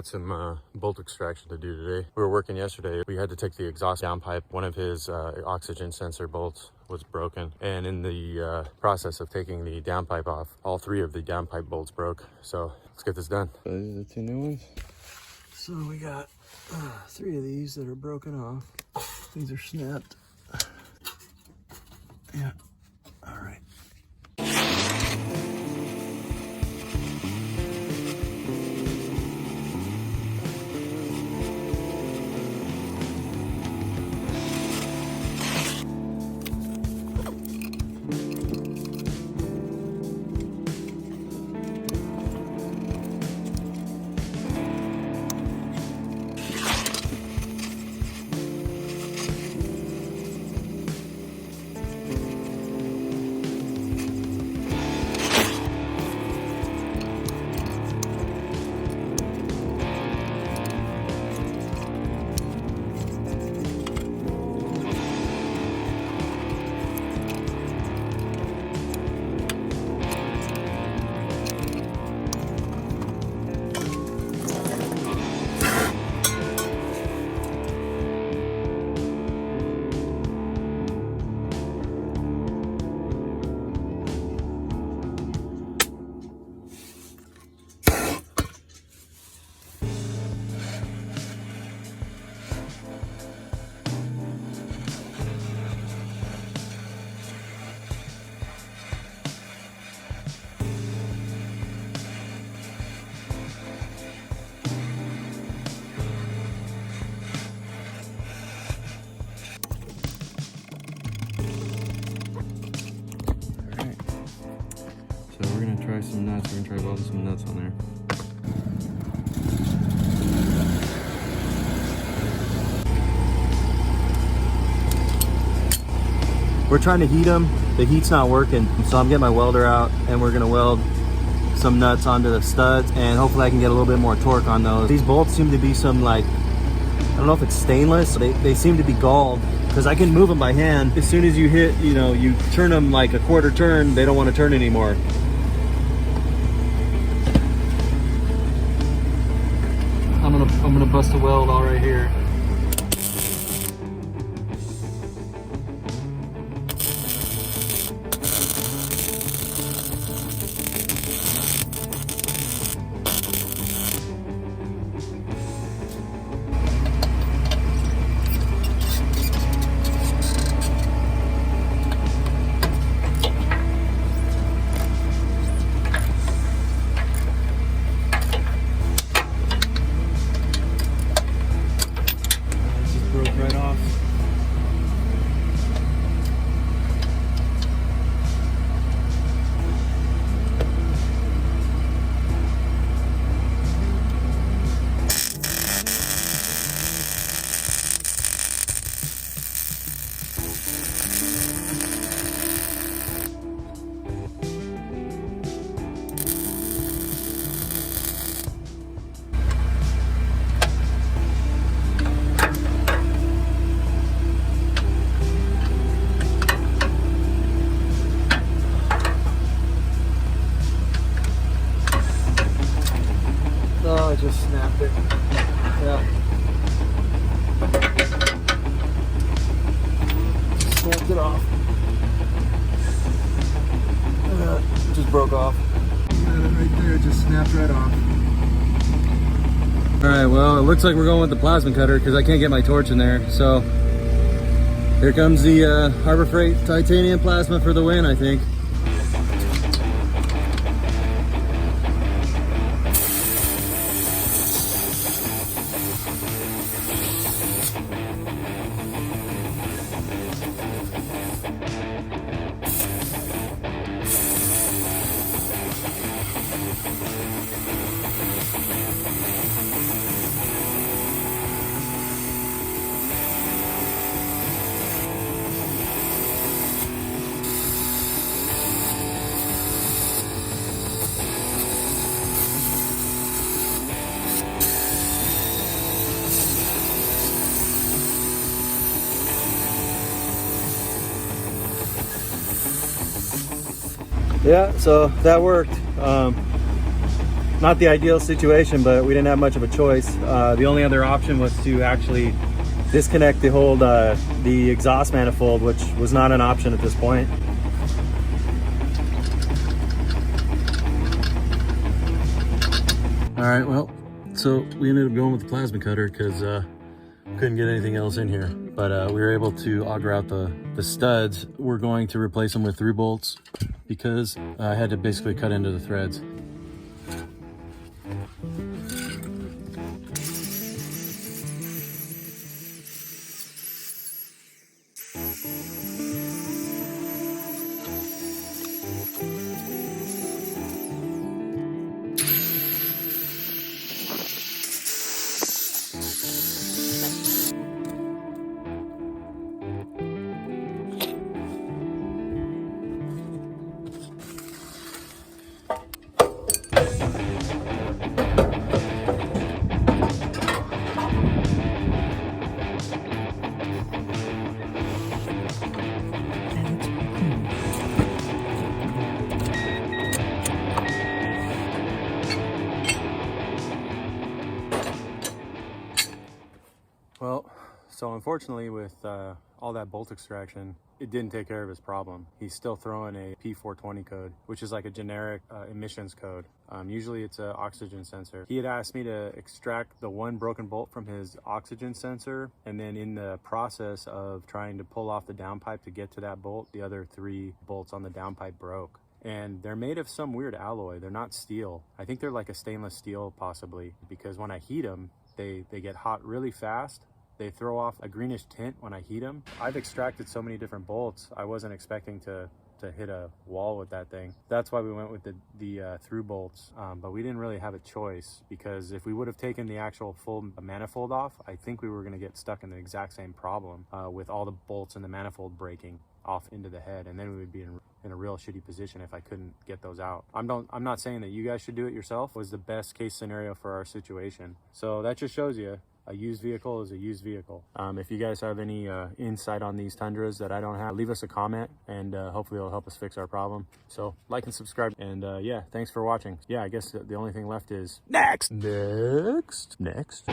got some bolt extraction to do today. We were working yesterday. We had to take the exhaust downpipe. One of his oxygen sensor bolts was broken, and in the process of taking the downpipe off, all 3 of the downpipe bolts broke. So let's get this done. So these are the 2 new ones. So we got 3 of these that are broken off. These are snapped. Yeah. All right. We're gonna try some nuts. We're gonna try welding some nuts on there. We're trying to heat them. The heat's not working, so I'm getting my welder out and we're gonna weld some nuts onto the studs, and hopefully I can get a little bit more torque on those. These bolts seem to be some, like, I don't know if it's stainless. They seem to be galled, because I can move them by hand. As soon as you hit, you know, you turn them like a quarter turn, they don't want to turn anymore. I'm gonna bust a weld all right here. Right off. Oh, I just snapped it. Yeah. Snapped it off. It just broke off. Got it right there, it just snapped right off. Alright, well, it looks like we're going with the plasma cutter because I can't get my torch in there. So here comes the Harbor Freight titanium plasma for the win, I think. Yeah, so that worked. not the ideal situation, but we didn't have much of a choice. The only other option was to actually disconnect the whole the exhaust manifold, which was not an option at this point. All right, well, so we ended up going with the plasma cutter because couldn't get anything else in here, but we were able to auger out the studs. We're going to replace them with through bolts because I had to basically cut into the threads. Well, so unfortunately with all that bolt extraction, it didn't take care of his problem. He's still throwing a P420 code, which is like a generic emissions code. Usually it's an oxygen sensor. He had asked me to extract the one broken bolt from his oxygen sensor, and then in the process of trying to pull off the downpipe to get to that bolt, the other 3 bolts on the downpipe broke. And they're made of some weird alloy. They're not steel. I think they're like a stainless steel possibly, because when I heat them, they get hot really fast. They throw off a greenish tint when I heat them. I've extracted so many different bolts, I wasn't expecting to hit a wall with that thing. That's why we went with the through bolts, but we didn't really have a choice, because if we would have taken the actual full manifold off, I think we were gonna get stuck in the exact same problem with all the bolts in the manifold breaking off into the head, and then we would be in a real shitty position if I couldn't get those out. I'm not saying that you guys should do it yourself. It was the best case scenario for our situation. So that just shows you a used vehicle is a used vehicle. If you guys have any insight on these Tundras that I don't have, leave us a comment, and hopefully it'll help us fix our problem. So like and subscribe, and yeah, thanks for watching. Yeah, I guess the only thing left is next. Next.